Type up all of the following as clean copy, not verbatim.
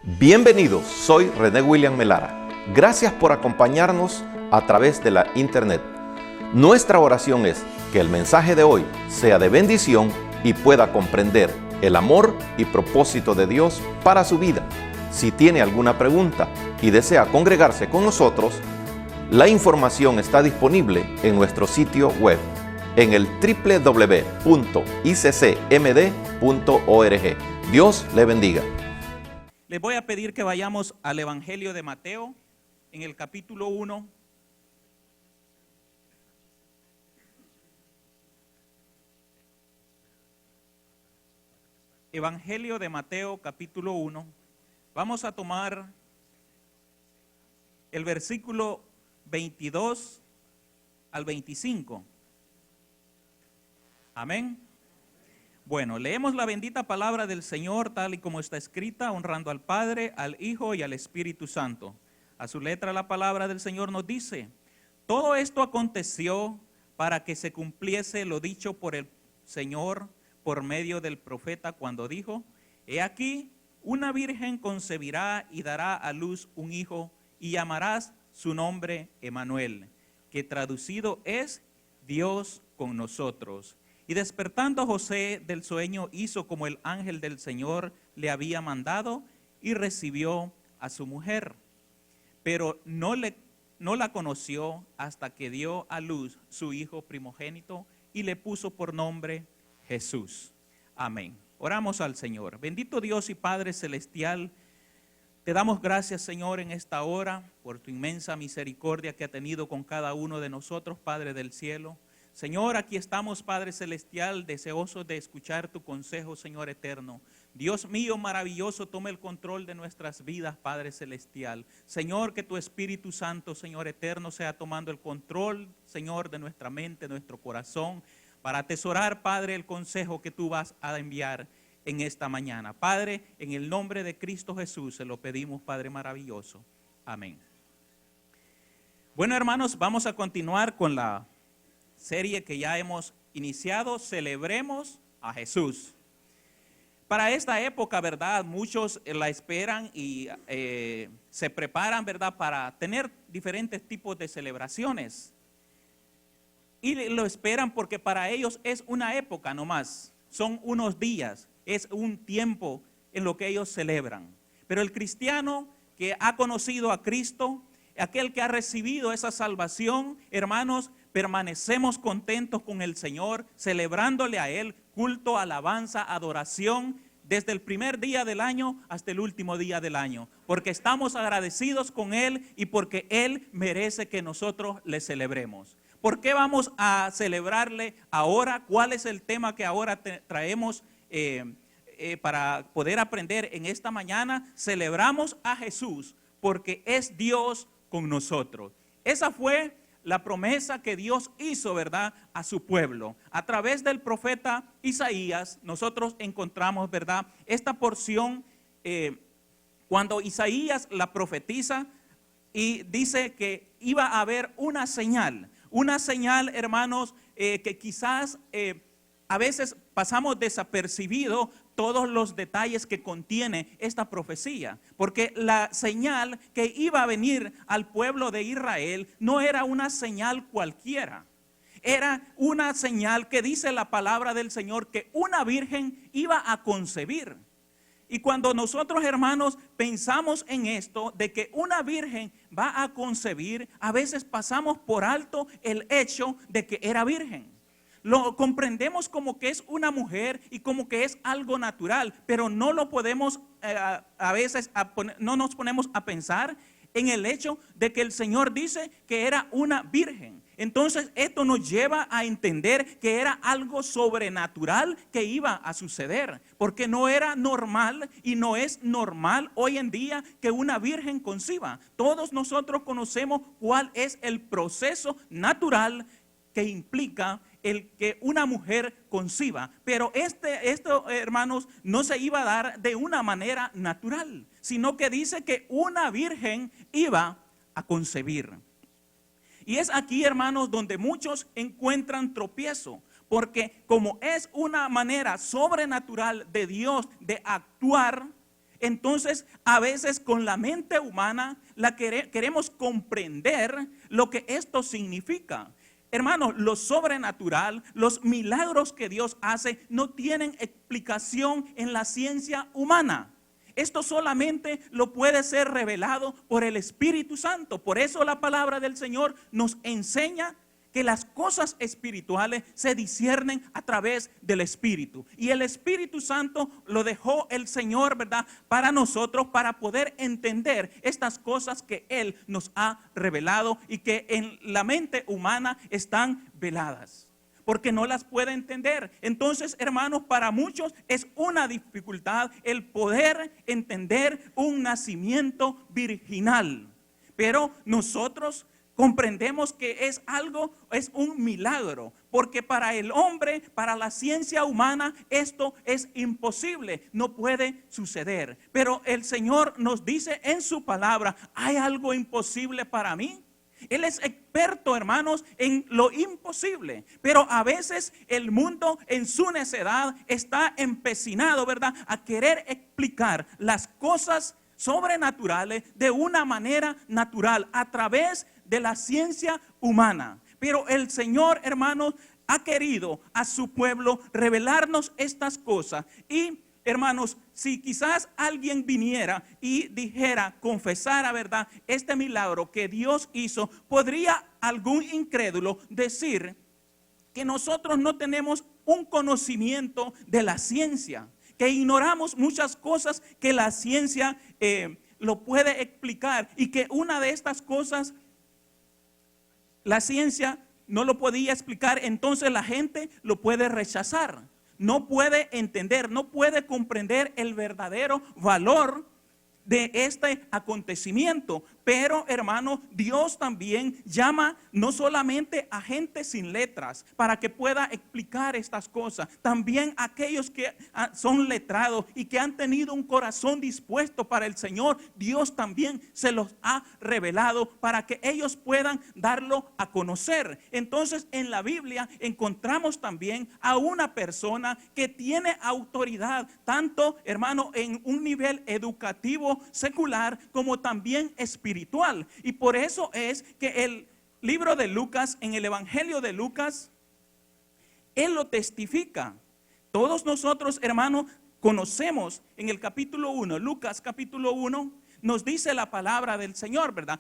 Bienvenidos, soy René William Melara. Gracias por acompañarnos a través de la internet. Nuestra oración es que el mensaje de hoy sea de bendición y pueda comprender el amor y propósito de Dios para su vida. Si tiene alguna pregunta y desea congregarse con nosotros, la información está disponible en nuestro sitio web en el www.iccmd.org. Dios le bendiga. Les voy a pedir que vayamos al Evangelio de Mateo, en el capítulo 1. Evangelio de Mateo, capítulo 1. Vamos a tomar el versículo 22 al 25. Amén. Bueno, leemos la bendita palabra del Señor tal y como está escrita, honrando al Padre, al Hijo y al Espíritu Santo. A su letra la palabra del Señor nos dice: todo esto aconteció para que se cumpliese lo dicho por el Señor por medio del profeta cuando dijo: he aquí, una virgen concebirá y dará a luz un hijo y llamarás su nombre Emmanuel, que traducido es Dios con nosotros. Y despertando José del sueño hizo como el ángel del Señor le había mandado y recibió a su mujer. Pero no la conoció hasta que dio a luz su hijo primogénito y le puso por nombre Jesús. Amén. Oramos al Señor. Bendito Dios y Padre celestial, te damos gracias, Señor, en esta hora por tu inmensa misericordia que ha tenido con cada uno de nosotros, Padre del cielo. Señor, aquí estamos, Padre celestial, deseosos de escuchar tu consejo, Señor eterno. Dios mío maravilloso, toma el control de nuestras vidas, Padre celestial. Señor, que tu Espíritu Santo, Señor eterno, sea tomando el control, Señor, de nuestra mente, nuestro corazón, para atesorar, Padre, el consejo que tú vas a enviar en esta mañana. Padre, en el nombre de Cristo Jesús, se lo pedimos, Padre maravilloso. Amén. Bueno, hermanos, vamos a continuar con la serie que ya hemos iniciado, Celebremos a Jesús. Para esta época, ¿verdad? Muchos la esperan y se preparan, ¿verdad? Para tener diferentes tipos de celebraciones. Y lo esperan porque para ellos es una época nomás, son unos días, es un tiempo en lo que ellos celebran. Pero el cristiano que ha conocido a Cristo, aquel que ha recibido esa salvación, hermanos, permanecemos contentos con el Señor, celebrándole a Él culto, alabanza, adoración, desde el primer día del año hasta el último día del año, porque estamos agradecidos con Él y porque Él merece que nosotros le celebremos. ¿Por qué vamos a celebrarle ahora? ¿Cuál es el tema que ahora traemos para poder aprender en esta mañana? Celebramos a Jesús porque es Dios con nosotros. Esa fue la promesa que Dios hizo, ¿verdad?, a su pueblo. A través del profeta Isaías, nosotros encontramos, ¿verdad?, esta porción cuando Isaías la profetiza y dice que iba a haber una señal, hermanos, que quizás a veces pasamos desapercibido todos los detalles que contiene esta profecía, porque la señal que iba a venir al pueblo de Israel no era una señal cualquiera, era una señal que dice la palabra del Señor que una virgen iba a concebir. Y cuando nosotros, hermanos, pensamos en esto, de que una virgen va a concebir, a veces pasamos por alto el hecho de que era virgen. Lo comprendemos como que es una mujer y como que es algo natural, pero no lo podemos, a veces no nos ponemos a pensar en el hecho de que el Señor dice que era una virgen. Entonces esto nos lleva a entender que era algo sobrenatural que iba a suceder, porque no era normal y no es normal hoy en día que una virgen conciba. Todos nosotros conocemos cuál es el proceso natural que implica el que una mujer conciba, pero esto, hermanos, no se iba a dar de una manera natural, sino que dice que una virgen iba a concebir. Y es aquí, hermanos, donde muchos encuentran tropiezo, porque como es una manera sobrenatural de Dios de actuar, Entonces, a veces con la mente humana queremos comprender lo que esto significa. Hermanos, lo sobrenatural, los milagros que Dios hace no tienen explicación en la ciencia humana. Esto solamente lo puede ser revelado por el Espíritu Santo. Por eso la palabra del Señor nos enseña que las cosas espirituales se disciernen a través del Espíritu. Y el Espíritu Santo lo dejó el Señor, ¿verdad?, para nosotros, para poder entender estas cosas que Él nos ha revelado y que en la mente humana están veladas, porque no las puede entender. Entonces, hermanos, para muchos es una dificultad el poder entender un nacimiento virginal. Pero nosotros comprendemos que es un milagro, porque para el hombre, para la ciencia humana, esto es imposible, no puede suceder. Pero el Señor nos dice en su palabra, ¿hay algo imposible para mí? Él es experto, hermanos, en lo imposible, pero a veces el mundo en su necedad está empecinado, ¿verdad?, a querer explicar las cosas sobrenaturales de una manera natural a través de la ciencia humana. Pero el Señor, hermanos, ha querido a su pueblo revelarnos estas cosas. Y hermanos, si quizás alguien viniera y dijera, confesara, ¿verdad?, este milagro que Dios hizo, podría algún incrédulo decir que nosotros no tenemos un conocimiento de la ciencia, que ignoramos muchas cosas que la ciencia lo puede explicar, y que una de estas cosas la ciencia no lo podía explicar. Entonces la gente lo puede rechazar, no puede entender, no puede comprender el verdadero valor de este acontecimiento. Pero, hermano, Dios también llama no solamente a gente sin letras para que pueda explicar estas cosas, también a aquellos que son letrados y que han tenido un corazón dispuesto para el Señor. Dios también se los ha revelado para que ellos puedan darlo a conocer. Entonces, en la Biblia encontramos también a una persona que tiene autoridad, tanto, hermano, en un nivel educativo secular como también espiritual. Y por eso es que el libro de Lucas, en el Evangelio de Lucas, él lo testifica. Todos nosotros, hermanos, conocemos en el capítulo 1, Lucas capítulo 1, nos dice la palabra del Señor, ¿verdad?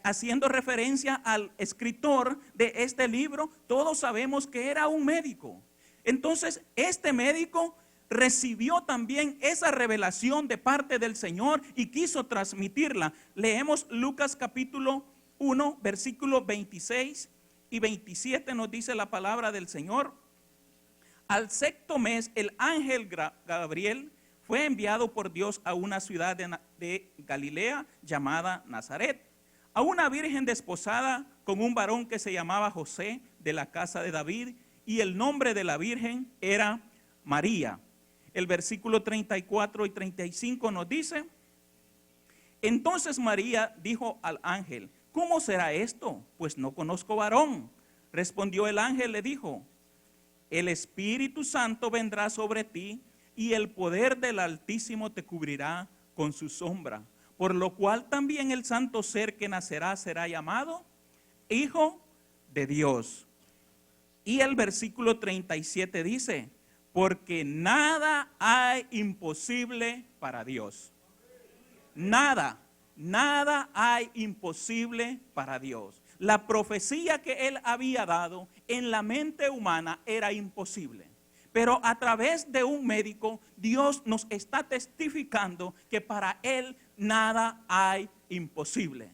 Haciendo referencia al escritor de este libro, todos sabemos que era un médico. Entonces, este médico recibió también esa revelación de parte del Señor y quiso transmitirla. Leemos Lucas capítulo 1, versículos 26 y 27, nos dice la palabra del Señor. Al sexto mes, el ángel Gabriel fue enviado por Dios a una ciudad de Galilea llamada Nazaret, a una virgen desposada con un varón que se llamaba José, de la casa de David, y el nombre de la virgen era María. El versículo 34 y 35 nos dice: entonces María dijo al ángel, ¿cómo será esto? Pues no conozco varón. Respondió el ángel, le dijo: el Espíritu Santo vendrá sobre ti y el poder del Altísimo te cubrirá con su sombra, por lo cual también el santo ser que nacerá será llamado Hijo de Dios. Y el versículo 37 dice: porque nada hay imposible para Dios. Nada hay imposible para Dios. La profecía que él había dado en la mente humana era imposible. Pero a través de un médico, Dios nos está testificando que para él nada hay imposible.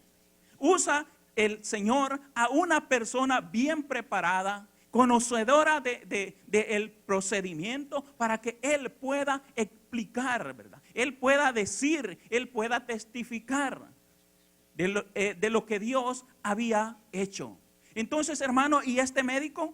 Usa el Señor a una persona bien preparada, conocedora del procedimiento, para que él pueda explicar, ¿verdad? Él pueda decir, él pueda testificar de lo que Dios había hecho. Entonces, hermano, y este médico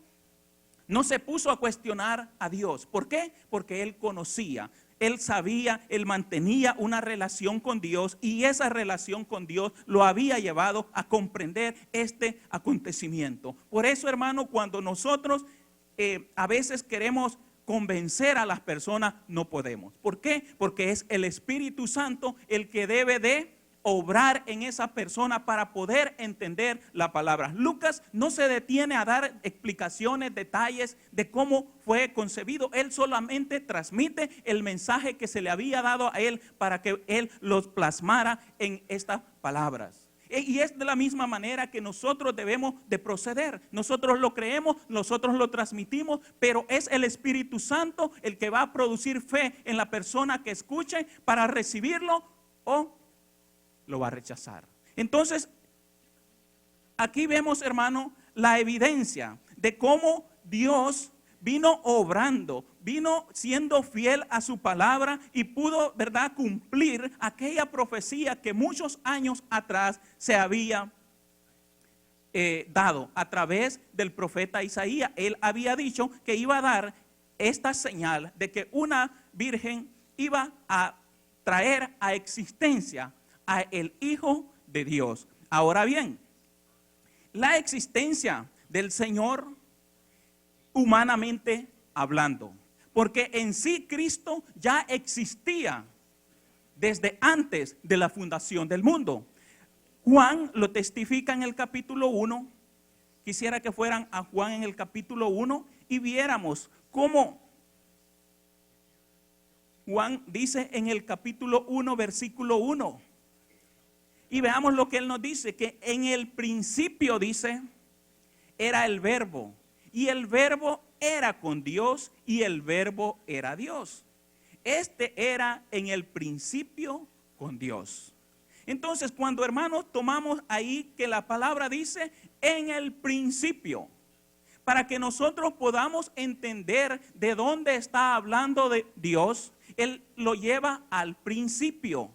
no se puso a cuestionar a Dios. ¿Por qué? Porque él conocía, él sabía, él mantenía una relación con Dios, y esa relación con Dios lo había llevado a comprender este acontecimiento. Por eso, hermano, cuando nosotros a veces queremos convencer a las personas, no podemos. ¿Por qué? Porque es el Espíritu Santo el que debe de obrar en esa persona para poder entender la palabra. Lucas no se detiene a dar explicaciones, detalles de cómo fue concebido. Él solamente transmite el mensaje que se le había dado a él para que él los plasmara en estas palabras. Y es de la misma manera que nosotros debemos de proceder. Nosotros lo creemos, nosotros lo transmitimos, pero es el Espíritu Santo el que va a producir fe en la persona que escuche para recibirlo o lo va a rechazar. Entonces, aquí vemos, hermano, la evidencia de cómo Dios vino obrando, vino siendo fiel a su palabra y pudo, ¿verdad?, cumplir aquella profecía que muchos años atrás se había dado a través del profeta Isaías. Él había dicho que iba a dar esta señal de que una virgen iba a traer a existencia a el Hijo de Dios. Ahora bien, la existencia del Señor humanamente hablando, porque en sí Cristo ya existía desde antes de la fundación del mundo. Juan lo testifica en el capítulo 1. Quisiera que fueran a Juan en el capítulo 1 y viéramos cómo Juan dice en el capítulo 1, versículo 1. Y veamos lo que él nos dice, que en el principio, dice, era el verbo. Y el verbo era con Dios y el verbo era Dios. Este era en el principio con Dios. Entonces, cuando, hermanos, tomamos ahí que la palabra dice en el principio, para que nosotros podamos entender de dónde está hablando de Dios, él lo lleva al principio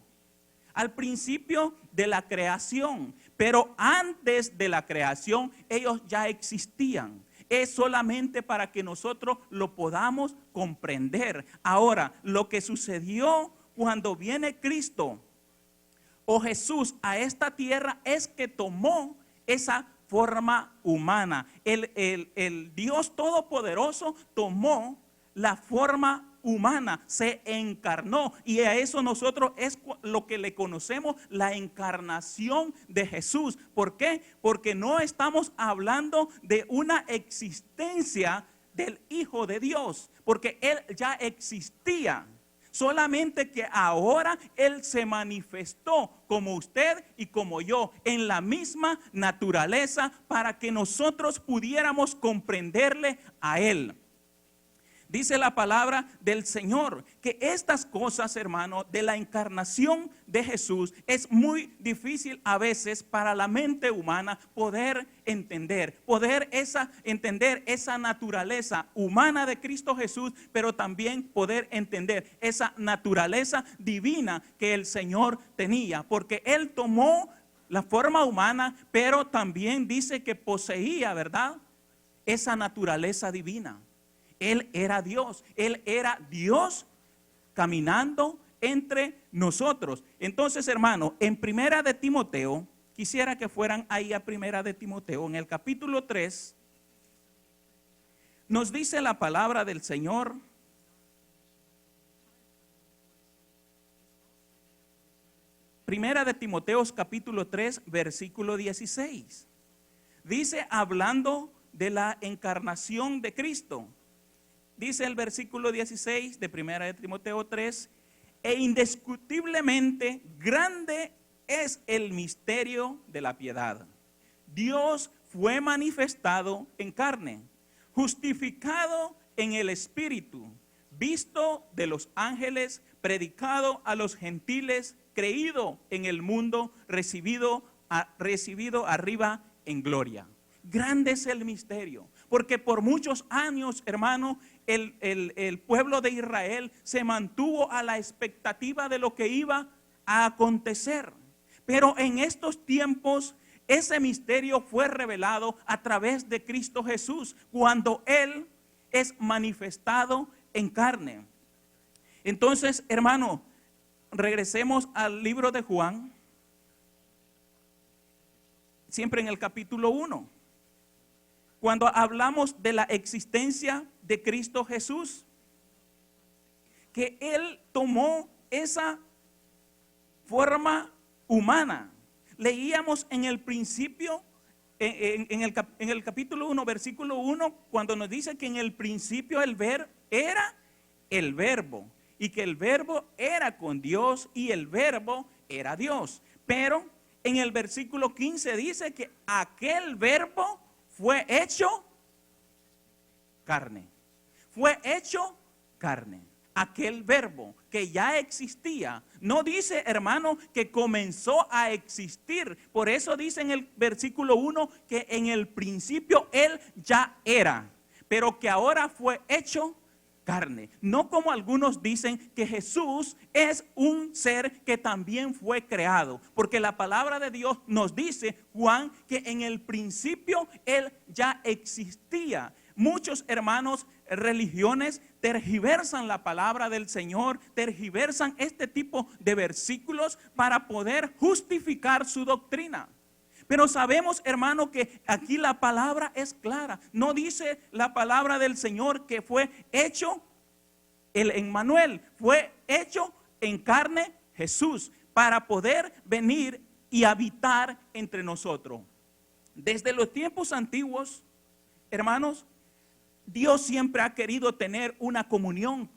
de la creación. Pero antes de la creación, ellos ya existían. Es solamente para que nosotros lo podamos comprender. Ahora, lo que sucedió cuando viene Cristo o Jesús a esta tierra es que tomó esa forma humana. El Dios Todopoderoso tomó la forma humana, se encarnó, y a eso nosotros es lo que le conocemos, la encarnación de Jesús. ¿Por qué? Porque no estamos hablando de una existencia del Hijo de Dios, porque Él ya existía, solamente que ahora Él se manifestó como usted y como yo, en la misma naturaleza, para que nosotros pudiéramos comprenderle a Él. Dice la palabra del Señor que estas cosas, hermano, de la encarnación de Jesús es muy difícil a veces para la mente humana poder entender esa naturaleza humana de Cristo Jesús, pero también poder entender esa naturaleza divina que el Señor tenía, porque Él tomó la forma humana, pero también dice que poseía, ¿verdad?, esa naturaleza divina. Él era Dios caminando entre nosotros. Entonces, hermano, en Primera de Timoteo, quisiera que fueran ahí a Primera de Timoteo, en el capítulo 3, nos dice la palabra del Señor. Primera de Timoteo, capítulo 3, versículo 16. Dice, hablando de la encarnación de Cristo. Dice el versículo 16 de Primera de Timoteo 3, e indiscutiblemente grande es el misterio de la piedad. Dios fue manifestado en carne, justificado en el Espíritu, visto de los ángeles, predicado a los gentiles, creído en el mundo, recibido arriba en gloria. Grande es el misterio, porque por muchos años, hermano, el pueblo de Israel se mantuvo a la expectativa de lo que iba a acontecer. Pero en estos tiempos, ese misterio fue revelado a través de Cristo Jesús, cuando Él es manifestado en carne. Entonces, hermano, regresemos al libro de Juan, siempre en el capítulo 1. Cuando hablamos de la existencia de Cristo Jesús, que Él tomó esa forma humana. Leíamos en el principio, en el capítulo 1, versículo 1, cuando nos dice que en el principio el verbo era el verbo, y que el verbo era con Dios y el verbo era Dios. Pero en el versículo 15 dice que aquel verbo fue hecho carne. Fue hecho carne. Aquel verbo que ya existía, no dice, hermano, que comenzó a existir. Por eso dice en el versículo 1 que en el principio Él ya era, pero que ahora fue hecho carne. No como algunos dicen que Jesús es un ser que también fue creado, porque la palabra de Dios nos dice, Juan, que en el principio Él ya existía. Muchos hermanos, religiones tergiversan la palabra del Señor, tergiversan este tipo de versículos para poder justificar su doctrina. Pero sabemos, hermano, que aquí la palabra es clara. No dice la palabra del Señor que fue hecho el Emmanuel, fue hecho en carne Jesús para poder venir y habitar entre nosotros. Desde los tiempos antiguos, hermanos, Dios siempre ha querido tener una comunión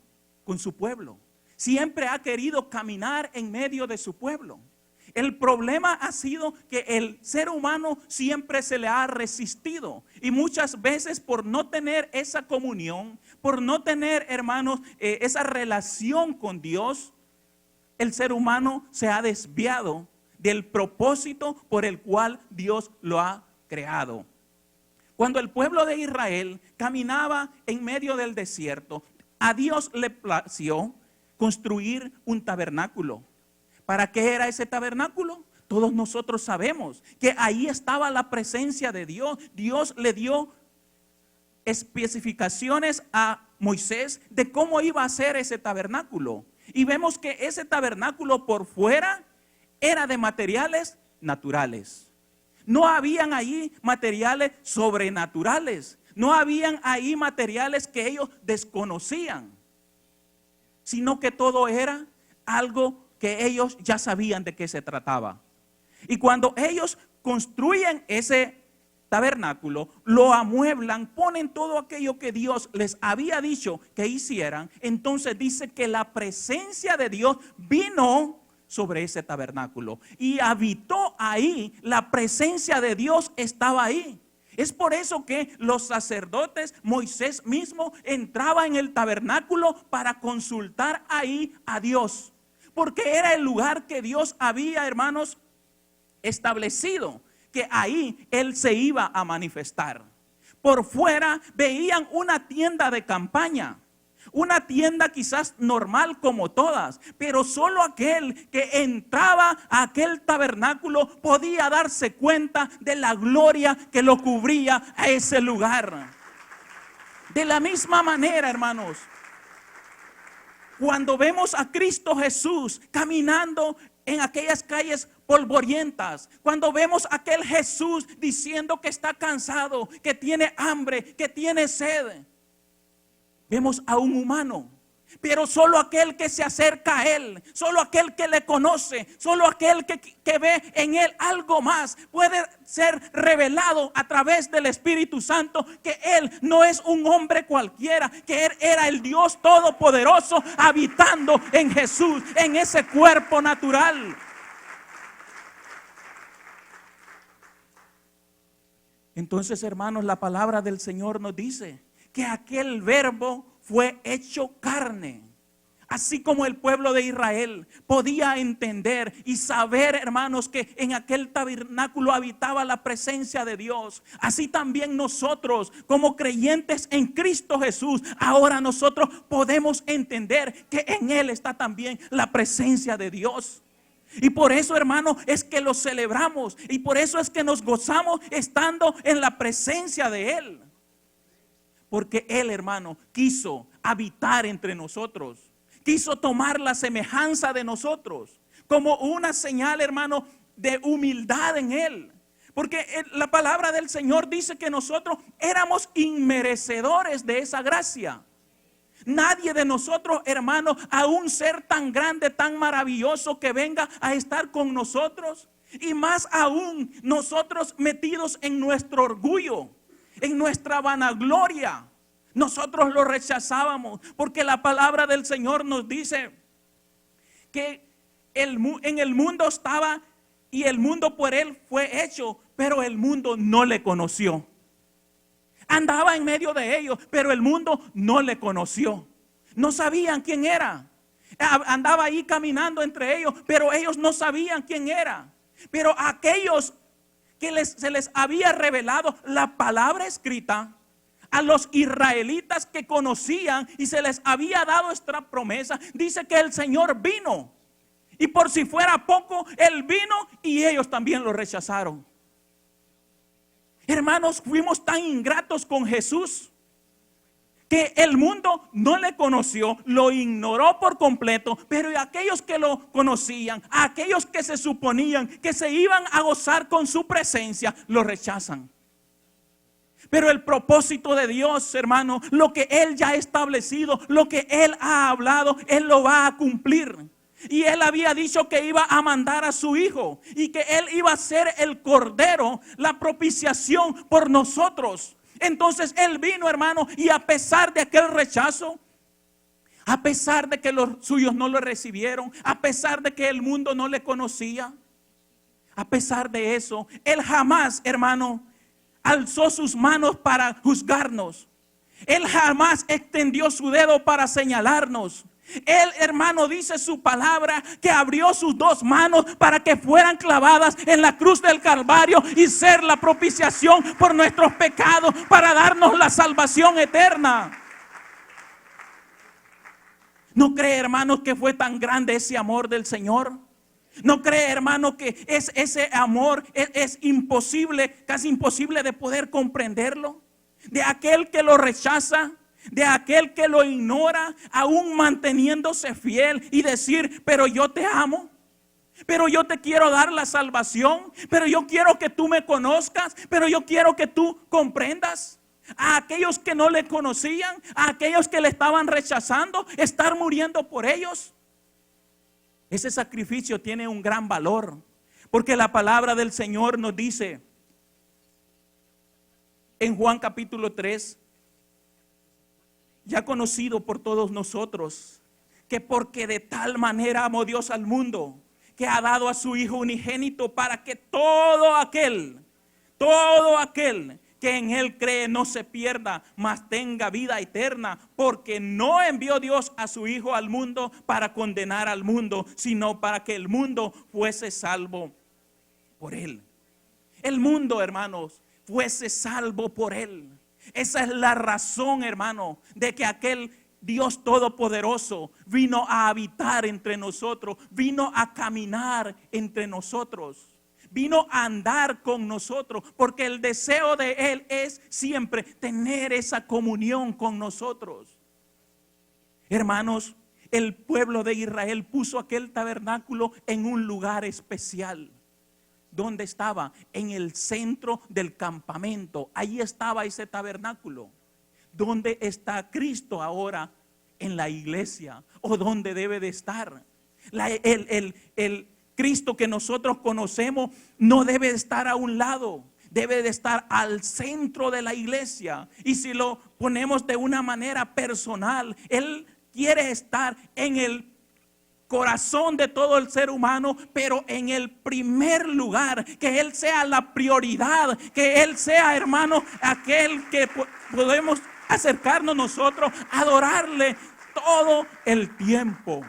con su pueblo. Siempre ha querido caminar en medio de su pueblo. El problema ha sido que el ser humano siempre se le ha resistido. Y muchas veces por no tener esa comunión, por no tener, hermanos, esa relación con Dios, el ser humano se ha desviado del propósito por el cual Dios lo ha creado. Cuando el pueblo de Israel caminaba en medio del desierto, a Dios le plació construir un tabernáculo. ¿Para qué era ese tabernáculo? Todos nosotros sabemos que ahí estaba la presencia de Dios. Dios le dio especificaciones a Moisés de cómo iba a ser ese tabernáculo. Y vemos que ese tabernáculo por fuera era de materiales naturales. No habían ahí materiales sobrenaturales. No habían ahí materiales que ellos desconocían. Sino que todo era algo que ellos ya sabían de qué se trataba. Y cuando ellos construyen ese tabernáculo, lo amueblan, ponen todo aquello que Dios les había dicho que hicieran, entonces dice que la presencia de Dios vino sobre ese tabernáculo y habitó ahí. La presencia de Dios estaba ahí. Es por eso que los sacerdotes, Moisés mismo entraba en el tabernáculo para consultar ahí a Dios, porque era el lugar que Dios había, hermanos, establecido, que ahí Él se iba a manifestar. Por fuera veían una tienda de campaña, una tienda quizás normal como todas, pero solo aquel que entraba a aquel tabernáculo podía darse cuenta de la gloria que lo cubría a ese lugar. De la misma manera, hermanos, cuando vemos a Cristo Jesús caminando en aquellas calles polvorientas, cuando vemos a aquel Jesús diciendo que está cansado, que tiene hambre, que tiene sed, vemos a un humano, pero solo aquel que se acerca a Él, solo aquel que le conoce, solo aquel que ve en Él algo más, puede ser revelado a través del Espíritu Santo que Él no es un hombre cualquiera, que Él era el Dios Todopoderoso habitando en Jesús, en ese cuerpo natural. Entonces, hermanos, la palabra del Señor nos dice que aquel verbo fue hecho carne. Así como el pueblo de Israel podía entender y saber, hermanos, que en aquel tabernáculo habitaba la presencia de Dios, así también nosotros, como creyentes en Cristo Jesús, ahora nosotros podemos entender que en Él está también la presencia de Dios. Y por eso, hermano, es que lo celebramos, y por eso es que nos gozamos estando en la presencia de Él. Porque Él, hermano, quiso habitar entre nosotros. Quiso tomar la semejanza de nosotros como una señal, hermano, de humildad en Él. Porque la palabra del Señor dice que nosotros éramos inmerecedores de esa gracia. Nadie de nosotros, hermanos, a un ser tan grande, tan maravilloso que venga a estar con nosotros. Y más aún nosotros metidos en nuestro orgullo, en nuestra vanagloria. Nosotros lo rechazábamos porque la palabra del Señor nos dice que en el mundo estaba y el mundo por él fue hecho, pero el mundo no le conoció. Andaba en medio de ellos, pero el mundo no le conoció. No sabían quién era. Andaba ahí caminando entre ellos, pero ellos no sabían quién era. Pero aquellos que se les había revelado la palabra escrita, a los israelitas que conocían y se les había dado esta promesa, dice que el Señor vino. Y por si fuera poco, Él vino y ellos también lo rechazaron. Hermanos, fuimos tan ingratos con Jesús que el mundo no le conoció, lo ignoró por completo, pero aquellos que lo conocían, aquellos que se suponían que se iban a gozar con su presencia, lo rechazan. Pero el propósito de Dios, hermano, lo que Él ya ha establecido, lo que Él ha hablado, Él lo va a cumplir. Y Él había dicho que iba a mandar a su Hijo y que Él iba a ser el Cordero, la propiciación por nosotros. Entonces Él vino, hermano, y a pesar de aquel rechazo, a pesar de que los suyos no lo recibieron, a pesar de que el mundo no le conocía, a pesar de eso, Él jamás, hermano, alzó sus manos para juzgarnos. Él jamás extendió su dedo para señalarnos. Él, hermano, dice su palabra que abrió sus dos manos para que fueran clavadas en la cruz del Calvario y ser la propiciación por nuestros pecados para darnos la salvación eterna. ¿No cree, hermano, que fue tan grande ese amor del Señor? ¿No cree, hermano, que ese amor es imposible, casi imposible de poder comprenderlo? De aquel que lo rechaza, de aquel que lo ignora, aún manteniéndose fiel y decir, pero yo te amo, pero yo te quiero dar la salvación, pero yo quiero que tú me conozcas, pero yo quiero que tú comprendas. A aquellos que no le conocían, a aquellos que le estaban rechazando, estar muriendo por ellos. Ese sacrificio tiene un gran valor, porque la palabra del Señor nos dice en Juan capítulo 3, ya conocido por todos nosotros, que porque de tal manera amó Dios al mundo, que ha dado a su Hijo unigénito para que todo aquel que en Él cree no se pierda, mas tenga vida eterna, porque no envió Dios a su Hijo al mundo para condenar al mundo, sino para que el mundo fuese salvo por Él. El mundo, hermanos, fuese salvo por Él. Esa es la razón, hermano, de que aquel Dios todopoderoso vino a habitar entre nosotros, vino a caminar entre nosotros. Vino a andar con nosotros, porque el deseo de Él es siempre tener esa comunión con nosotros. Hermanos, el pueblo de Israel puso aquel tabernáculo en un lugar especial. ¿Dónde estaba? En el centro del campamento. Ahí estaba ese tabernáculo. ¿Dónde está Cristo ahora? En la iglesia. ¿O dónde debe de estar? El Cristo que nosotros conocemos no debe estar a un lado, debe de estar al centro de la iglesia. Y si lo ponemos de una manera personal, Él quiere estar en el corazón de todo el ser humano, pero en el primer lugar, que Él sea la prioridad, que Él sea, hermano, aquel que podemos acercarnos nosotros, adorarle todo el tiempo.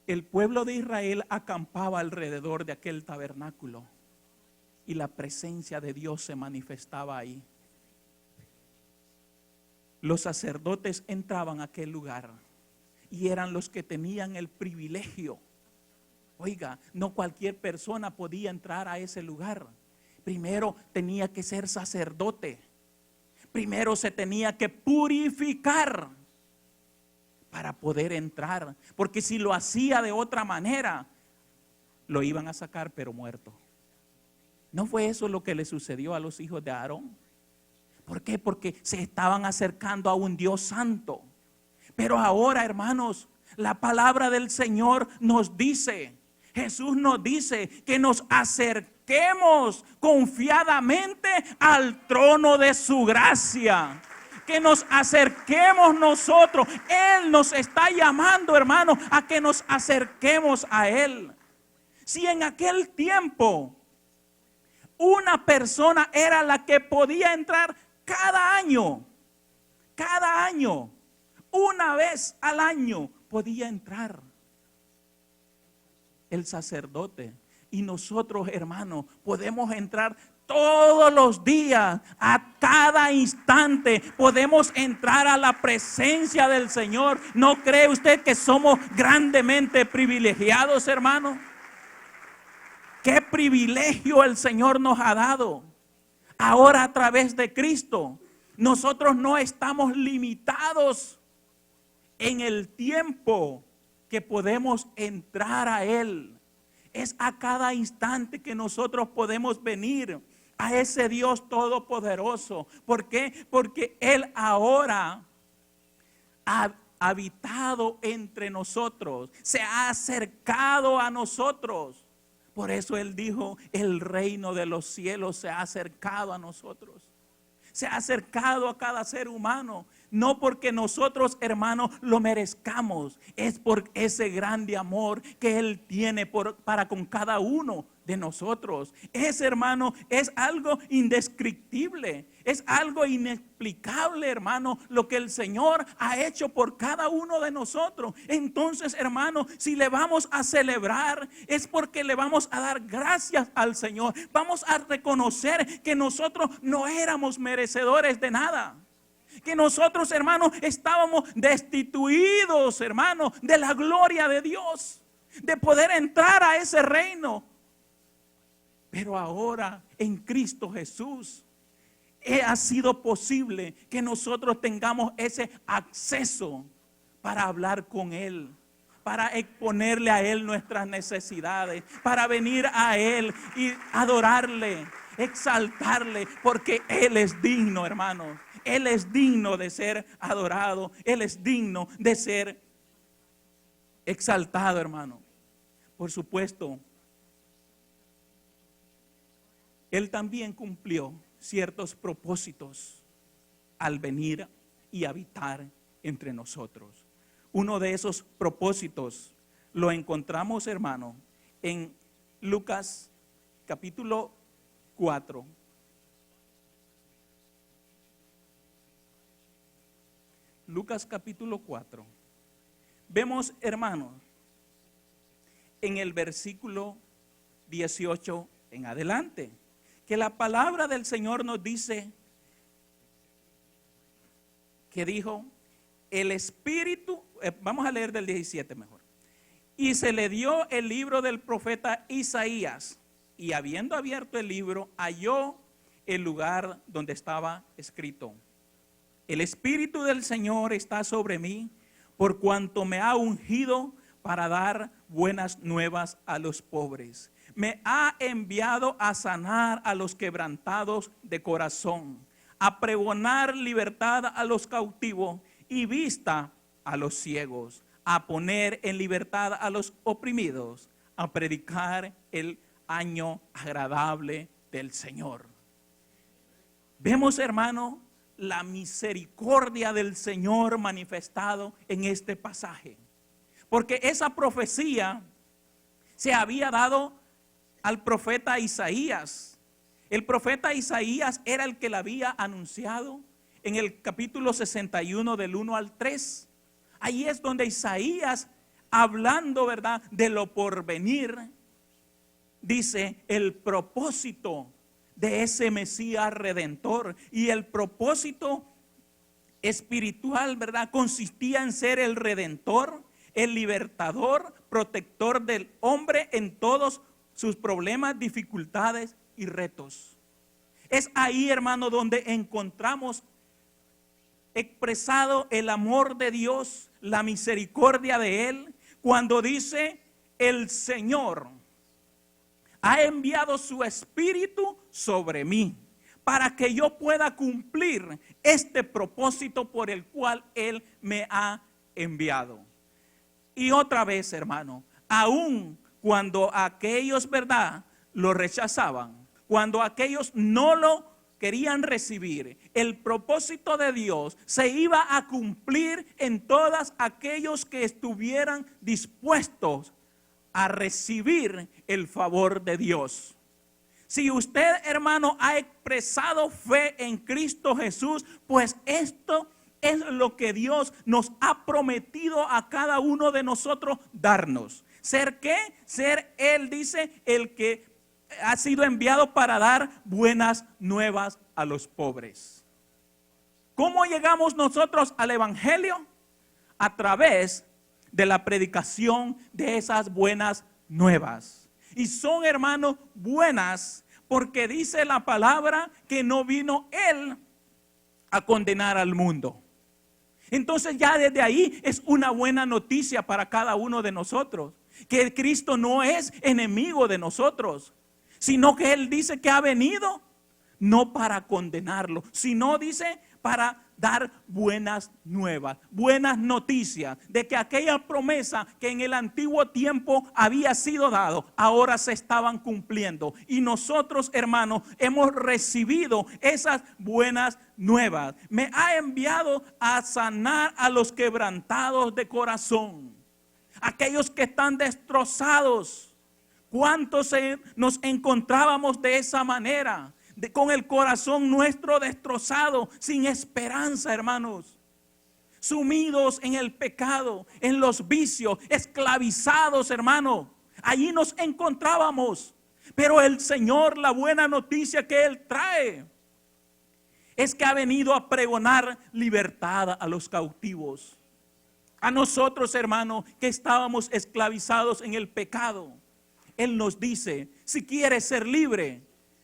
El pueblo de Israel acampaba alrededor de aquel tabernáculo y la presencia de Dios se manifestaba ahí. Los sacerdotes entraban a aquel lugar y eran los que tenían el privilegio. Oiga, no cualquier persona podía entrar a ese lugar. Primero tenía que ser sacerdote. Primero se tenía que purificar para poder entrar, porque si lo hacía de otra manera, lo iban a sacar pero muerto. ¿No fue eso lo que le sucedió a los hijos de Aarón? ¿Por qué? Porque se estaban acercando a un Dios santo. Pero ahora, hermanos, la palabra del Señor nos dice, Jesús nos dice que nos acerquemos confiadamente al trono de su gracia. Que nos acerquemos nosotros. Él nos está llamando, hermanos, a que nos acerquemos a Él. Si en aquel tiempo una persona era la que podía entrar cada año, una vez al año podía entrar el sacerdote. Y nosotros, hermanos, podemos entrar todos los días, a cada instante podemos entrar a la presencia del Señor. ¿No cree usted que somos grandemente privilegiados, hermano? ¿Qué privilegio el Señor nos ha dado? Ahora, a través de Cristo, nosotros no estamos limitados en el tiempo que podemos entrar a Él. Es a cada instante que nosotros podemos venir a ese Dios todopoderoso. ¿Por qué? Porque Él ahora ha habitado entre nosotros, se ha acercado a nosotros. Por eso Él dijo, el reino de los cielos se ha acercado a nosotros. Se ha acercado a cada ser humano. No porque nosotros, hermanos, lo merezcamos. Es por ese grande amor que Él tiene para con cada uno de nosotros. Ese, hermano, es algo indescriptible. Es algo inexplicable, hermano, lo que el Señor ha hecho por cada uno de nosotros. Entonces, hermano, si le vamos a celebrar, es porque le vamos a dar gracias al Señor. Vamos a reconocer que nosotros no éramos merecedores de nada. Que nosotros, hermanos, estábamos destituidos, hermanos, de la gloria de Dios, de poder entrar a ese reino. Pero ahora en Cristo Jesús ha sido posible que nosotros tengamos ese acceso para hablar con Él, para exponerle a Él nuestras necesidades, para venir a Él y adorarle, exaltarle, porque Él es digno, hermanos. Él es digno de ser adorado. Él es digno de ser exaltado, hermano. Por supuesto, Él también cumplió ciertos propósitos al venir y habitar entre nosotros. Uno de esos propósitos lo encontramos, hermano, en Lucas capítulo 4. Lucas capítulo 4. Vemos, hermanos, en el versículo 18 en adelante, que la palabra del Señor nos dice que dijo, el Espíritu, vamos a leer del 17 mejor. Y se le dio el libro del profeta Isaías, y habiendo abierto el libro, halló el lugar donde estaba escrito: el Espíritu del Señor está sobre mí, por cuanto me ha ungido para dar buenas nuevas a los pobres. Me ha enviado a sanar a los quebrantados de corazón, a pregonar libertad a los cautivos y vista a los ciegos, a poner en libertad a los oprimidos, a predicar el año agradable del Señor. Vemos, hermano, la misericordia del Señor manifestado en este pasaje. Porque esa profecía se había dado al profeta Isaías. El profeta Isaías era el que la había anunciado en el capítulo 61 del 1 al 3. Ahí es donde Isaías, hablando, ¿verdad?, de lo porvenir, dice el propósito de ese Mesías redentor. Y el propósito espiritual, ¿verdad?, consistía en ser el redentor, el libertador, protector del hombre en todos sus problemas, dificultades y retos. Es ahí, hermano, donde encontramos expresado el amor de Dios, la misericordia de Él, cuando dice: el Señor ha enviado su Espíritu sobre mí para que yo pueda cumplir este propósito por el cual Él me ha enviado. Y otra vez, hermano, aun cuando aquellos, ¿verdad?, lo rechazaban, cuando aquellos no lo querían recibir, el propósito de Dios se iba a cumplir en todos aquellos que estuvieran dispuestos a recibir el favor de Dios. Si usted, hermano, ha expresado fe en Cristo Jesús, pues esto es lo que Dios nos ha prometido a cada uno de nosotros darnos. ¿Ser qué? Ser, Él dice, el que ha sido enviado para dar buenas nuevas a los pobres. ¿Cómo llegamos nosotros al Evangelio? A través de la predicación de esas buenas nuevas. Y son, hermanos, buenas porque dice la palabra que no vino Él a condenar al mundo. Entonces ya desde ahí es una buena noticia para cada uno de nosotros, que Cristo no es enemigo de nosotros, sino que Él dice que ha venido no para condenarlo, sino dice para dar buenas nuevas, buenas noticias de que aquella promesa que en el antiguo tiempo había sido dado, ahora se estaban cumpliendo. Y nosotros, hermanos, hemos recibido esas buenas nuevas. Me ha enviado a sanar a los quebrantados de corazón, aquellos que están destrozados. ¿Cuántos nos encontrábamos de esa manera? Con el corazón nuestro destrozado, sin esperanza, hermanos, sumidos en el pecado, en los vicios, esclavizados, hermano. Allí nos encontrábamos, pero el Señor, la buena noticia que Él trae es que ha venido a pregonar libertad a los cautivos. A nosotros, hermanos, que estábamos esclavizados en el pecado, Él nos dice, si quieres ser libre,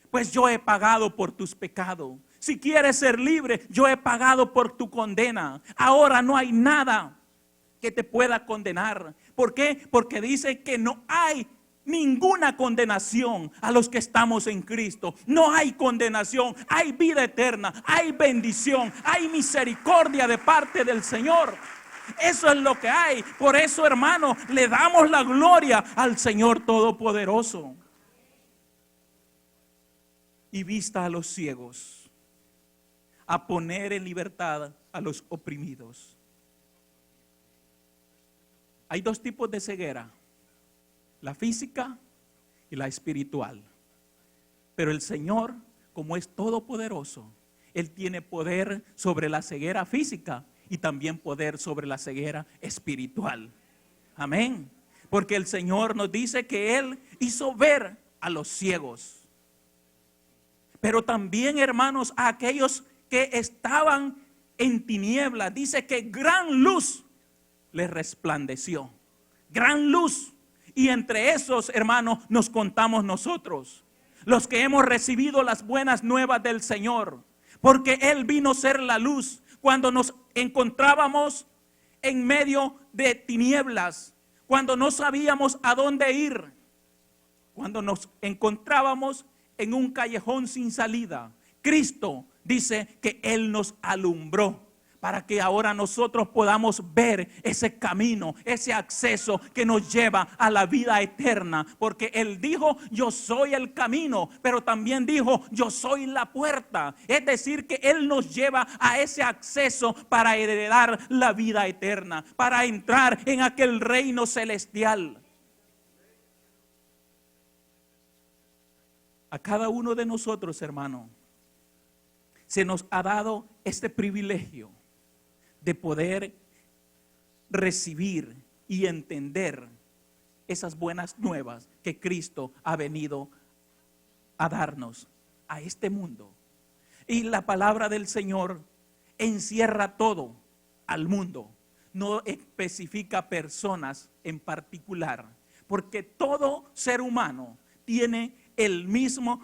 pues yo he pagado por tus pecados. Si quieres ser libre, yo he pagado por tu condena. Ahora no hay nada que te pueda condenar. ¿Por qué? Porque dice que no hay ninguna condenación a los que estamos en Cristo. No hay condenación, hay vida eterna, hay bendición, hay misericordia de parte del Señor. Eso es lo que hay. Por eso, hermano, le damos la gloria al Señor Todopoderoso. Y vista a los ciegos, a poner en libertad a los oprimidos. Hay dos tipos de ceguera, la física y la espiritual. Pero el Señor, como es todopoderoso, Él tiene poder sobre la ceguera física y también poder sobre la ceguera espiritual. Amén. Porque el Señor nos dice que Él hizo ver a los ciegos. Pero también, hermanos, a aquellos que estaban en tinieblas, dice que gran luz les resplandeció. Gran luz. Y entre esos, hermanos, nos contamos nosotros, los que hemos recibido las buenas nuevas del Señor. Porque Él vino a ser la luz cuando nos encontrábamos en medio de tinieblas, cuando no sabíamos a dónde ir, cuando nos encontrábamos en un callejón sin salida. Cristo dice que Él nos alumbró para que ahora nosotros podamos ver ese camino, ese acceso que nos lleva a la vida eterna. Porque Él dijo, yo soy el camino, pero también dijo, yo soy la puerta. Es decir, que Él nos lleva a ese acceso para heredar la vida eterna, para entrar en aquel reino celestial. A cada uno de nosotros, hermano, se nos ha dado este privilegio de poder recibir y entender esas buenas nuevas que Cristo ha venido a darnos a este mundo. Y la palabra del Señor encierra todo al mundo, no especifica personas en particular, porque todo ser humano tiene el mismo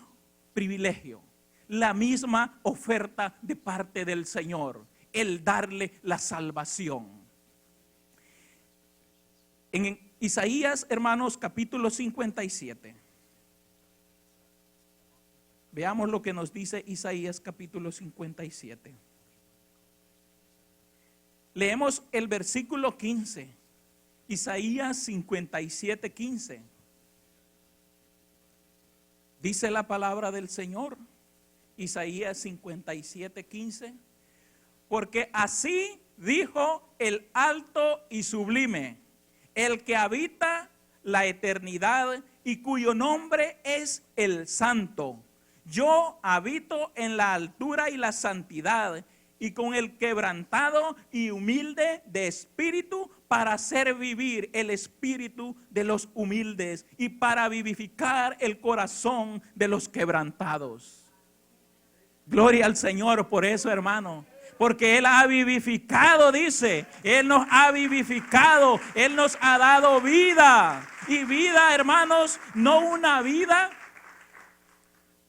privilegio, la misma oferta de parte del Señor, el darle la salvación. En Isaías, hermanos, capítulo 57. Veamos lo que nos dice Isaías capítulo 57. Leemos el versículo 15. Isaías 57, 15. Dice la palabra del Señor. Isaías 57, 15. Porque así dijo el alto y sublime, el que habita la eternidad y cuyo nombre es el Santo. Yo habito en la altura y la santidad, y con el quebrantado y humilde de espíritu, para hacer vivir el espíritu de los humildes y para vivificar el corazón de los quebrantados. Gloria al Señor por eso, hermano. Porque Él ha vivificado, dice. Él nos ha vivificado. Él nos ha dado vida. Y vida, hermanos, no una vida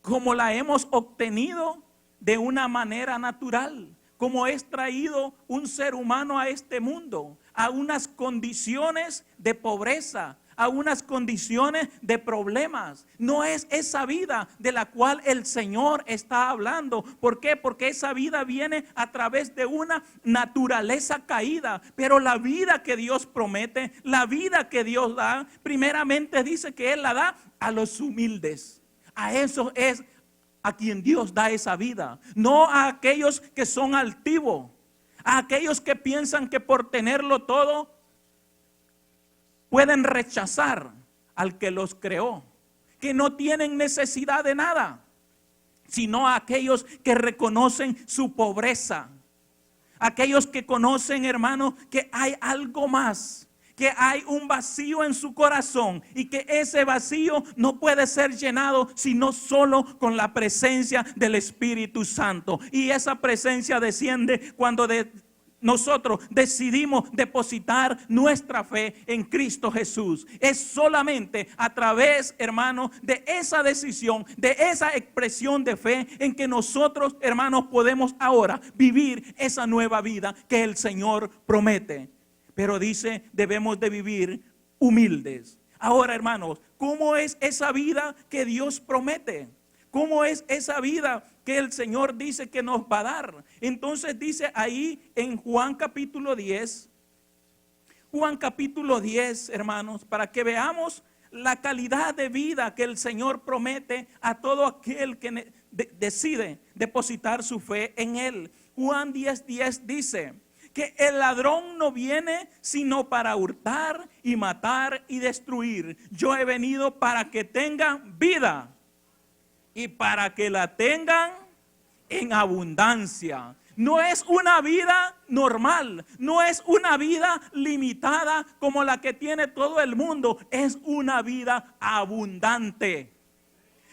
como la hemos obtenido de una manera natural, como es traído un ser humano a este mundo, a unas condiciones de pobreza, a unas condiciones de problemas. No es esa vida de la cual el Señor está hablando. ¿Por qué? Porque esa vida viene a través de una naturaleza caída. Pero la vida que Dios promete, la vida que Dios da, primeramente dice que Él la da a los humildes. A eso es a quien Dios da esa vida. No a aquellos que son altivos, a aquellos que piensan que por tenerlo todo pueden rechazar al que los creó, que no tienen necesidad de nada, sino a aquellos que reconocen su pobreza, aquellos que conocen, hermano, que hay algo más, que hay un vacío en su corazón y que ese vacío no puede ser llenado sino solo con la presencia del Espíritu Santo. Y esa presencia desciende cuando nosotros decidimos depositar nuestra fe en Cristo Jesús. Es solamente a través, hermanos, de esa decisión, de esa expresión de fe en que nosotros, hermanos, podemos ahora vivir esa nueva vida que el Señor promete. Pero dice, debemos de vivir humildes. Ahora, hermanos, ¿cómo es esa vida que Dios promete? ¿Cómo es esa vida que el Señor dice que nos va a dar? Entonces dice ahí en Juan capítulo 10, hermanos, para que veamos la calidad de vida que el Señor promete a todo aquel que decide depositar su fe en Él. Juan 10:10 dice que el ladrón no viene sino para hurtar y matar y destruir. Yo he venido para que tengan vida y para que la tengan en abundancia. No es una vida normal, no es una vida limitada como la que tiene todo el mundo, es una vida abundante.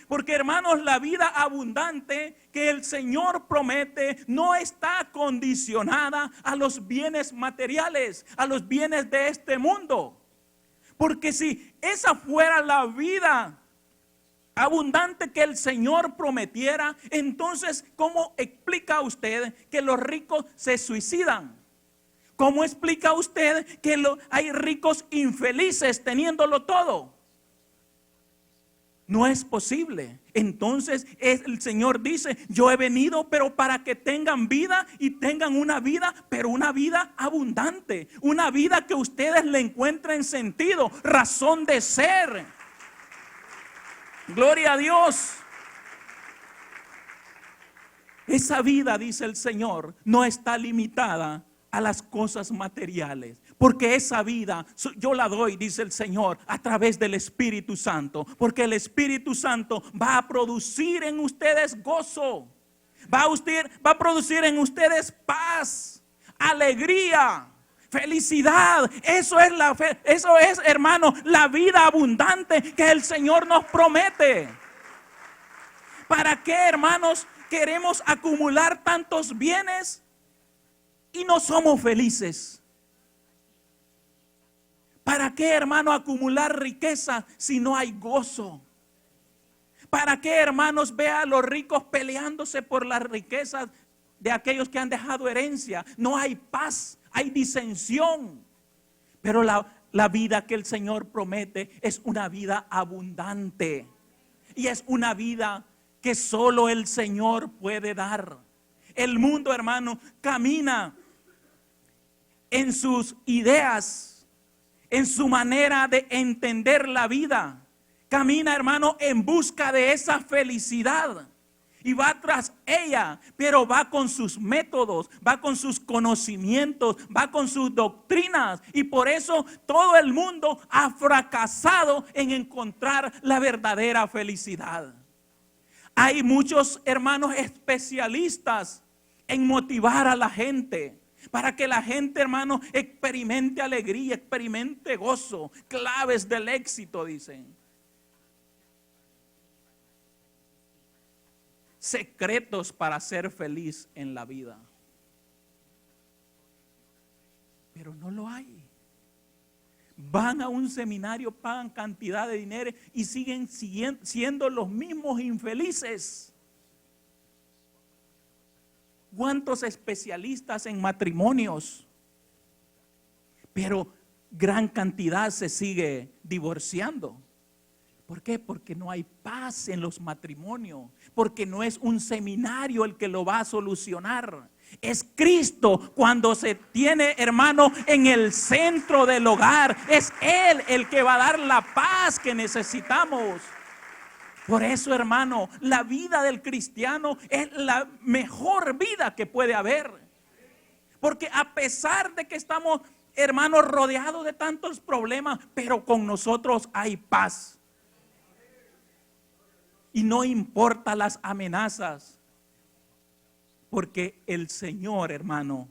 Porque, hermanos, la vida abundante que el Señor promete no está condicionada a los bienes materiales, a los bienes de este mundo. Porque si esa fuera la vida abundante que el Señor prometiera, entonces, ¿cómo explica usted que los ricos se suicidan? ¿Cómo explica usted que hay ricos infelices teniéndolo todo? No es posible. Entonces el Señor dice, yo he venido pero para que tengan vida y tengan una vida, pero una vida abundante. Una vida que ustedes le encuentren sentido, razón de ser. Gloria a Dios. Esa vida, dice el Señor, no está limitada a las cosas materiales, porque esa vida yo la doy, dice el Señor, a través del Espíritu Santo, porque el Espíritu Santo va a producir en ustedes gozo, va a producir en ustedes paz, alegría, felicidad. Eso es la fe, eso es, hermano, la vida abundante que el Señor nos promete. ¿Para qué, hermanos, queremos acumular tantos bienes y no somos felices? ¿Para qué, hermano, acumular riqueza si no hay gozo? ¿Para qué, hermanos, ve a los ricos peleándose por las riquezas de aquellos que han dejado herencia? No hay paz, hay disensión. Pero la vida que el Señor promete es una vida abundante. Y es una vida que solo el Señor puede dar. El mundo, hermano, camina en sus ideas, en su manera de entender la vida. Camina, hermano, en busca de esa felicidad. Y va tras ella, pero va con sus métodos, va con sus conocimientos, va con sus doctrinas. Y por eso todo el mundo ha fracasado en encontrar la verdadera felicidad. Hay muchos hermanos especialistas en motivar a la gente, para que la gente, hermano, experimente alegría, experimente gozo. Claves del éxito, dicen. Secretos para ser feliz en la vida. Pero no lo hay. Van a un seminario, pagan cantidad de dinero y siguen siendo los mismos infelices. ¿Cuántos especialistas en matrimonios? Pero gran cantidad se sigue divorciando. ¿Por qué? Porque no hay paz en los matrimonios, porque no es un seminario el que lo va a solucionar. Es Cristo cuando se tiene, hermano, en el centro del hogar. Es Él el que va a dar la paz que necesitamos. Por eso, hermano, la vida del cristiano es la mejor vida que puede haber. Porque a pesar de que estamos, hermanos, rodeados de tantos problemas, pero con nosotros hay paz. Y no importa las amenazas, porque el Señor, hermano,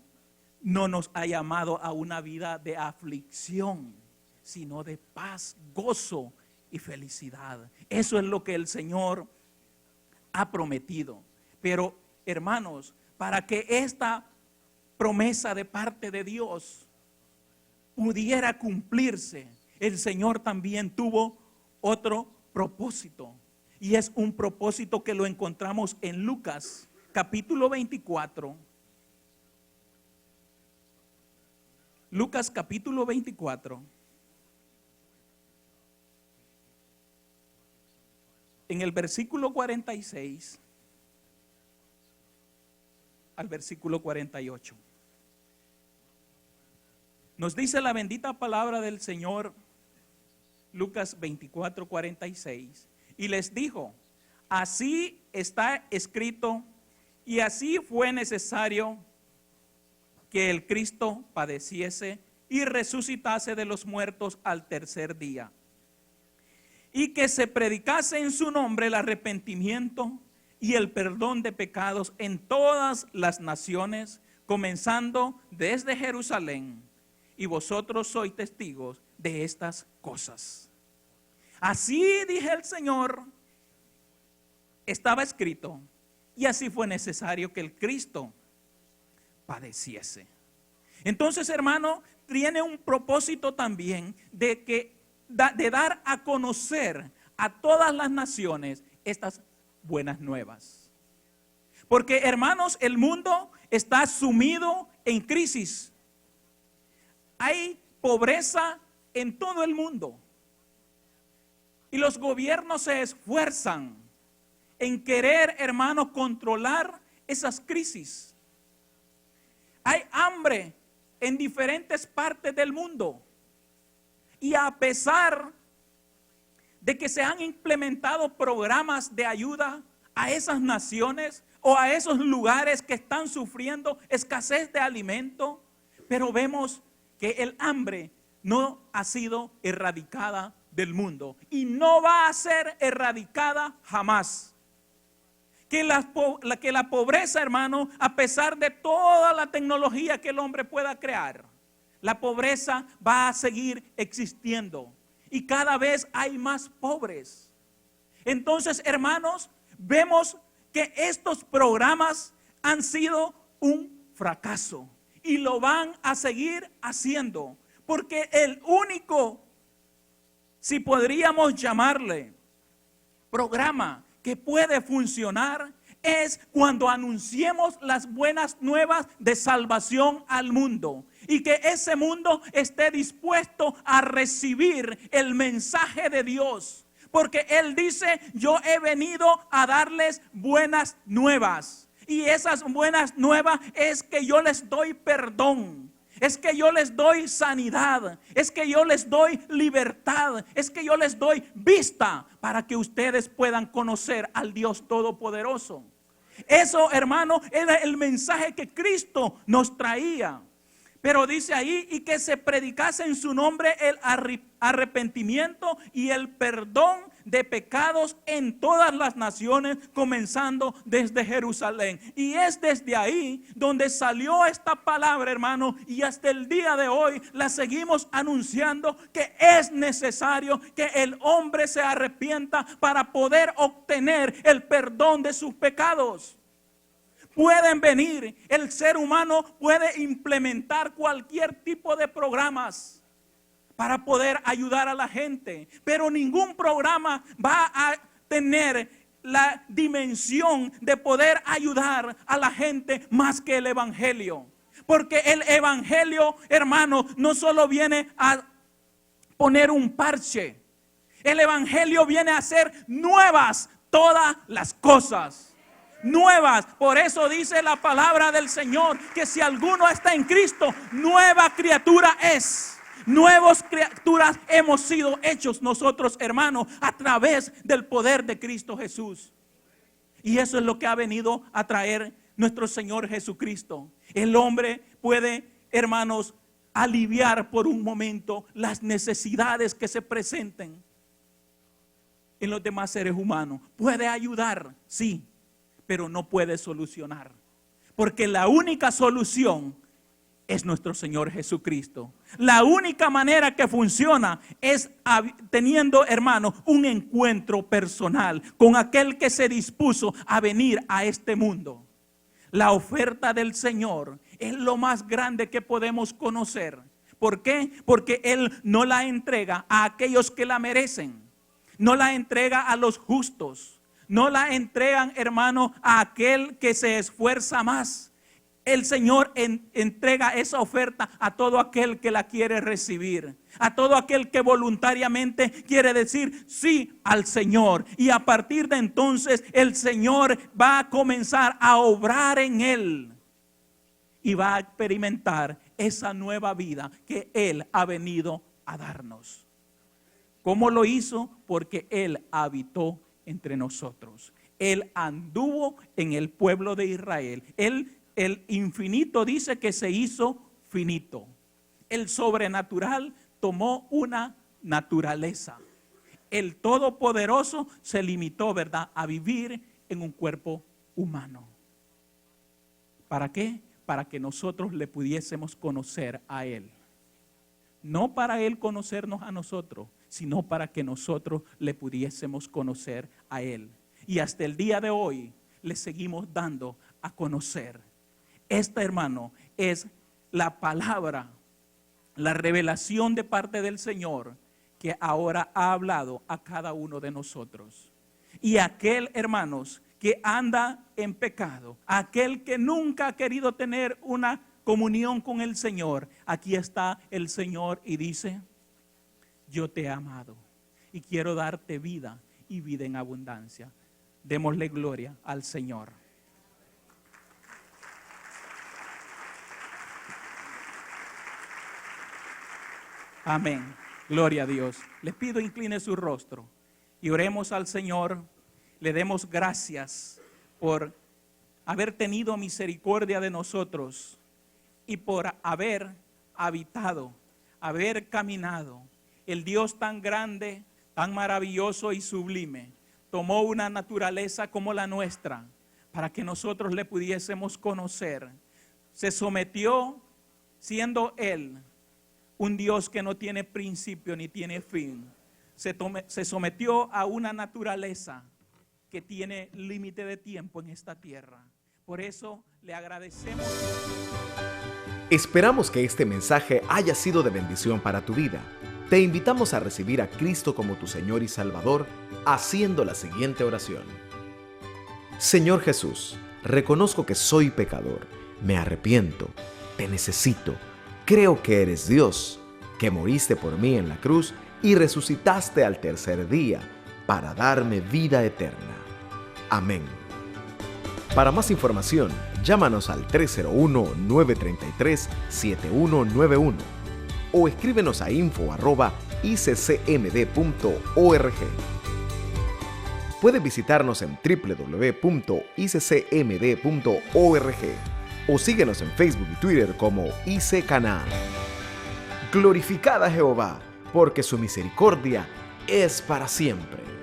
no nos ha llamado a una vida de aflicción, sino de paz, gozo y felicidad. Eso es lo que el Señor ha prometido. Pero, hermanos, para que esta promesa de parte de Dios pudiera cumplirse, el Señor también tuvo otro propósito. Y es un propósito que lo encontramos en Lucas, capítulo 24. Lucas, capítulo 24. En el versículo 46 al versículo 48. Nos dice la bendita palabra del Señor, Lucas 24, 46. Y les dijo, así está escrito y así fue necesario que el Cristo padeciese y resucitase de los muertos al tercer día. Y que se predicase en su nombre el arrepentimiento y el perdón de pecados en todas las naciones, comenzando desde Jerusalén. Y vosotros sois testigos de estas cosas. Así, dije el Señor, estaba escrito, y así fue necesario que el Cristo padeciese. Entonces, hermano, tiene un propósito también de dar a conocer a todas las naciones estas buenas nuevas. Porque, hermanos, el mundo está sumido en crisis. Hay pobreza en todo el mundo. Y los gobiernos se esfuerzan en querer, hermanos, controlar esas crisis. Hay hambre en diferentes partes del mundo. Y a pesar de que se han implementado programas de ayuda a esas naciones o a esos lugares que están sufriendo escasez de alimento, pero vemos que el hambre no ha sido erradicada del mundo y no va a ser erradicada jamás. Que la pobreza, hermano, a pesar de toda la tecnología que el hombre pueda crear, la pobreza va a seguir existiendo y cada vez hay más pobres. Entonces, hermanos, vemos que estos programas han sido un fracaso y lo van a seguir haciendo, porque el único, si podríamos llamarle, programa que puede funcionar es cuando anunciemos las buenas nuevas de salvación al mundo y que ese mundo esté dispuesto a recibir el mensaje de Dios. Porque Él dice, yo he venido a darles buenas nuevas. Y esas buenas nuevas es que yo les doy perdón. Es que yo les doy sanidad. Es que yo les doy libertad. Es que yo les doy vista para que ustedes puedan conocer al Dios Todopoderoso. Eso, hermano, era el mensaje que Cristo nos traía. Pero dice ahí, y que se predicase en su nombre el arrepentimiento y el perdón de pecados en todas las naciones, comenzando desde Jerusalén. Y es desde ahí donde salió esta palabra, hermano, y hasta el día de hoy la seguimos anunciando, que es necesario que el hombre se arrepienta para poder obtener el perdón de sus pecados. Pueden venir, el ser humano puede implementar cualquier tipo de programas para poder ayudar a la gente, pero ningún programa va a tener la dimensión de poder ayudar a la gente más que el evangelio. Porque el evangelio, hermano, no solo viene a poner un parche, el evangelio viene a hacer nuevas todas las cosas. Nuevas. Por eso dice la palabra del Señor que si alguno está en Cristo, nueva criatura es. Nuevas criaturas hemos sido hechos nosotros, hermanos, a través del poder de Cristo Jesús. Y eso es lo que ha venido a traer nuestro Señor Jesucristo. El hombre puede, hermanos, aliviar por un momento las necesidades que se presenten en los demás seres humanos. Puede ayudar, sí, pero no puede solucionar. Porque la única solución es nuestro Señor Jesucristo. La única manera que funciona es teniendo, hermano, un encuentro personal con aquel que se dispuso a venir a este mundo. La oferta del Señor es lo más grande que podemos conocer. ¿Por qué? Porque Él no la entrega a aquellos que la merecen. No la entrega a los justos. No la entregan, hermano, a aquel que se esfuerza más. El Señor entrega esa oferta a todo aquel que la quiere recibir. A todo aquel que voluntariamente quiere decir sí al Señor. Y a partir de entonces el Señor va a comenzar a obrar en él. Y va a experimentar esa nueva vida que Él ha venido a darnos. ¿Cómo lo hizo? Porque Él habitó entre nosotros. Él anduvo en el pueblo de Israel. El infinito dice que se hizo finito. El sobrenatural tomó una naturaleza. El todopoderoso se limitó, ¿verdad?, a vivir en un cuerpo humano. ¿Para qué? Para que nosotros le pudiésemos conocer a Él. No para Él conocernos a nosotros, sino para que nosotros le pudiésemos conocer a Él. Y hasta el día de hoy le seguimos dando a conocer. Esta, hermano, es la palabra, la revelación de parte del Señor que ahora ha hablado a cada uno de nosotros. Y aquel, hermanos, que anda en pecado, aquel que nunca ha querido tener una comunión con el Señor, aquí está el Señor y dice: yo te he amado y quiero darte vida y vida en abundancia. Démosle gloria al Señor. Amén. Gloria a Dios. Les pido incline su rostro y oremos al Señor. Le demos gracias por haber tenido misericordia de nosotros y por haber habitado, haber caminado. El Dios tan grande, tan maravilloso y sublime, tomó una naturaleza como la nuestra para que nosotros le pudiésemos conocer. Se sometió, siendo Él un Dios que no tiene principio ni tiene fin. Se sometió a una naturaleza que tiene límite de tiempo en esta tierra. Por eso le agradecemos. Esperamos que este mensaje haya sido de bendición para tu vida. Te invitamos a recibir a Cristo como tu Señor y Salvador, haciendo la siguiente oración. Señor Jesús, reconozco que soy pecador, me arrepiento, te necesito, creo que eres Dios, que moriste por mí en la cruz y resucitaste al tercer día, para darme vida eterna. Amén. Para más información, llámanos al 301-933-7191 o escríbenos a info@iccmd.org. Puedes visitarnos en www.iccmd.org o síguenos en Facebook y Twitter como IC Canaán. Glorificad a Jehová, porque su misericordia es para siempre.